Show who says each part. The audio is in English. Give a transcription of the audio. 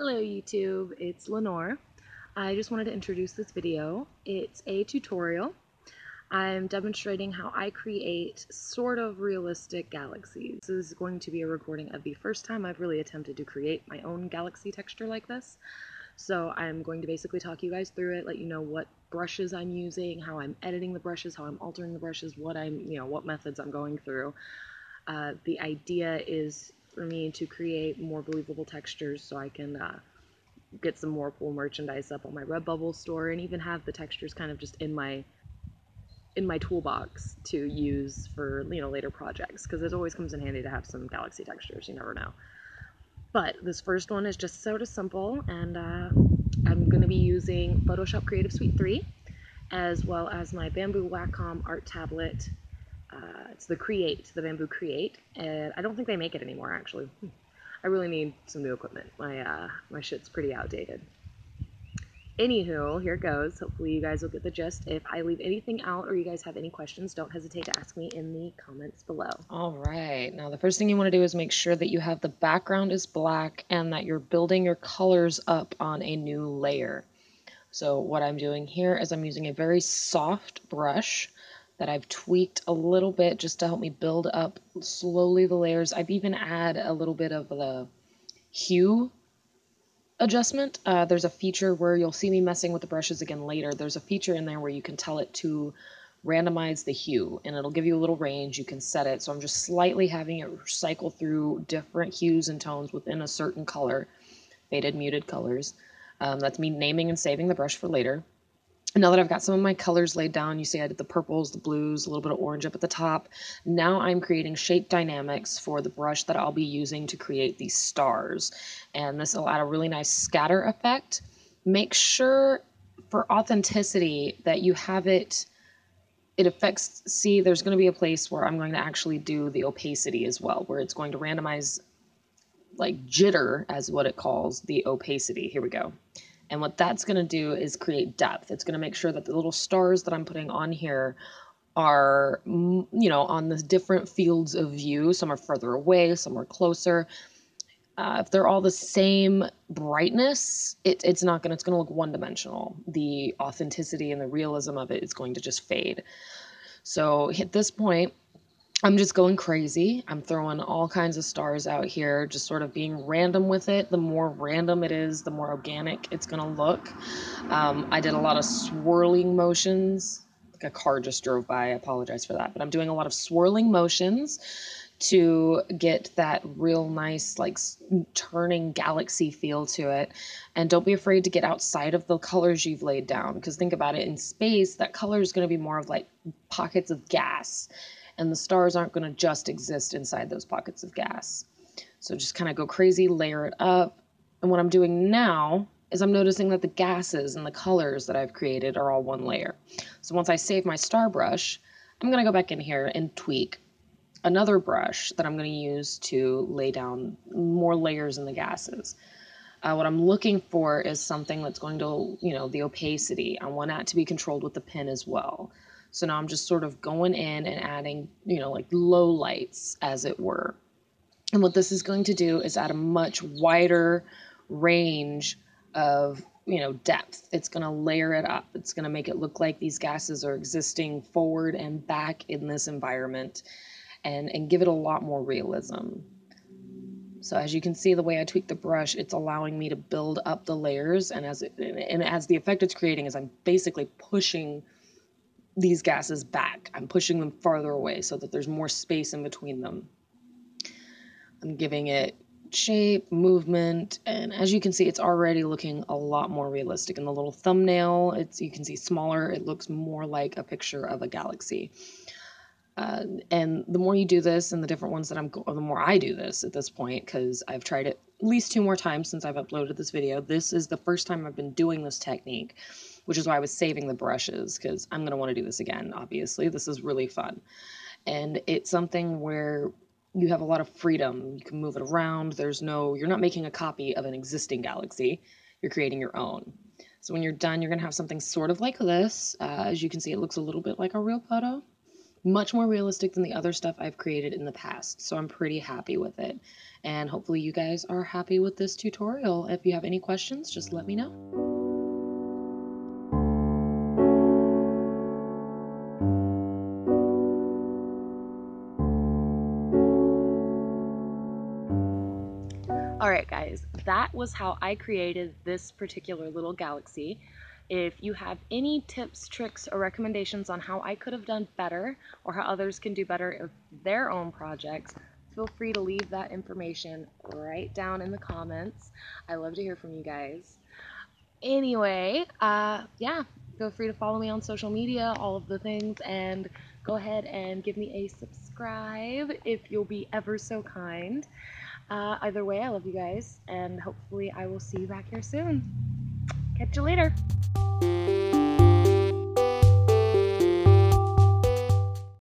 Speaker 1: Hello YouTube, it's Lenore. I just wanted to introduce this video. It's a tutorial. I'm demonstrating how I create sort of realistic galaxies. This is going to be a recording of the first time I've really attempted to create my own galaxy texture like this. So I'm going to basically talk you guys through it, let you know what brushes I'm using, how I'm editing the brushes, how I'm altering the brushes, what methods I'm going through. The idea is for me to create more believable textures so I can get some more cool merchandise up on my Redbubble store and even have the textures kind of just in my toolbox to use for later projects, because it always comes in handy to have some galaxy textures, you never know. But this first one is just sort of simple, and I'm going to be using Photoshop Creative Suite 3 as well as my Bamboo Wacom art tablet. It's the Bamboo Create, and I don't think they make it anymore, actually. I really need some new equipment. My shit's pretty outdated. Anywho, here goes. Hopefully you guys will get the gist. If I leave anything out or you guys have any questions, don't hesitate to ask me in the comments below.
Speaker 2: All right, now the first thing you want to do is make sure that you have the background is black and that you're building your colors up on a new layer. So what I'm doing here is I'm using a very soft brush that I've tweaked a little bit just to help me build up slowly the layers. I've even add a little bit of the hue adjustment. There's a feature where you'll see me messing with the brushes again later. There's a feature in there where you can tell it to randomize the hue, and it'll give you a little range. You can set it. So I'm just slightly having it cycle through different hues and tones within a certain color, faded, muted colors. That's me naming and saving the brush for later. And now that I've got some of my colors laid down, you see I did the purples, the blues, a little bit of orange up at the top. Now I'm creating shape dynamics for the brush that I'll be using to create these stars. And this will add a really nice scatter effect. Make sure for authenticity that you have it affects, see, there's going to be a place where I'm going to actually do the opacity as well, where it's going to randomize, like jitter as what it calls the opacity. Here we go. And what that's going to do is create depth. It's going to make sure that the little stars that I'm putting on here are, on the different fields of view. Some are further away, some are closer. If they're all the same brightness, it's going to look one-dimensional. The authenticity and the realism of it is going to just fade. So at this point, I'm just going crazy. I'm throwing all kinds of stars out here, just sort of being random with it. The more random it is, the more organic it's going to look. I did a lot of swirling motions. Like a car just drove by. I apologize for that. But I'm doing a lot of swirling motions to get that real nice, like, turning galaxy feel to it. And don't be afraid to get outside of the colors you've laid down, because think about it, in space, that color is going to be more of like pockets of gas. And the stars aren't going to just exist inside those pockets of gas. So just kind of go crazy, layer it up. And what I'm doing now is I'm noticing that the gases and the colors that I've created are all one layer. So once I save my star brush, I'm going to go back in here and tweak another brush that I'm going to use to lay down more layers in the gases. What I'm looking for is something that's going to, the opacity. I want that to be controlled with the pen as well. So now I'm just sort of going in and adding, like low lights, as it were. And what this is going to do is add a much wider range of, depth. It's going to layer it up. It's going to make it look like these gases are existing forward and back in this environment, and give it a lot more realism. So as you can see, the way I tweak the brush, it's allowing me to build up the layers. And as the effect it's creating is I'm basically pushing these gases back. I'm pushing them farther away so that there's more space in between them. I'm giving it shape, movement, and as you can see, it's already looking a lot more realistic. In the little thumbnail, you can see smaller. It looks more like a picture of a galaxy. And the more you do this, and the different ones that the more I do this at this point, because I've tried it at least 2 more times since I've uploaded this video. This is the first time I've been doing this technique, which is why I was saving the brushes, because I'm going to want to do this again, obviously. This is really fun. And it's something where you have a lot of freedom. You can move it around. You're not making a copy of an existing galaxy. You're creating your own. So when you're done, you're going to have something sort of like this. As you can see, it looks a little bit like a real photo. much more realistic than the other stuff I've created in the past. So I'm pretty happy with it. And hopefully you guys are happy with this tutorial. If you have any questions, just let me know.
Speaker 1: Alright guys, that was how I created this particular little galaxy. If you have any tips, tricks, or recommendations on how I could have done better or how others can do better with their own projects, feel free to leave that information right down in the comments. I love to hear from you guys. Anyway, yeah, feel free to follow me on social media, all of the things, and go ahead and give me a subscribe if you'll be ever so kind. Either way, I love you guys, and hopefully I will see you back here soon. Catch you later.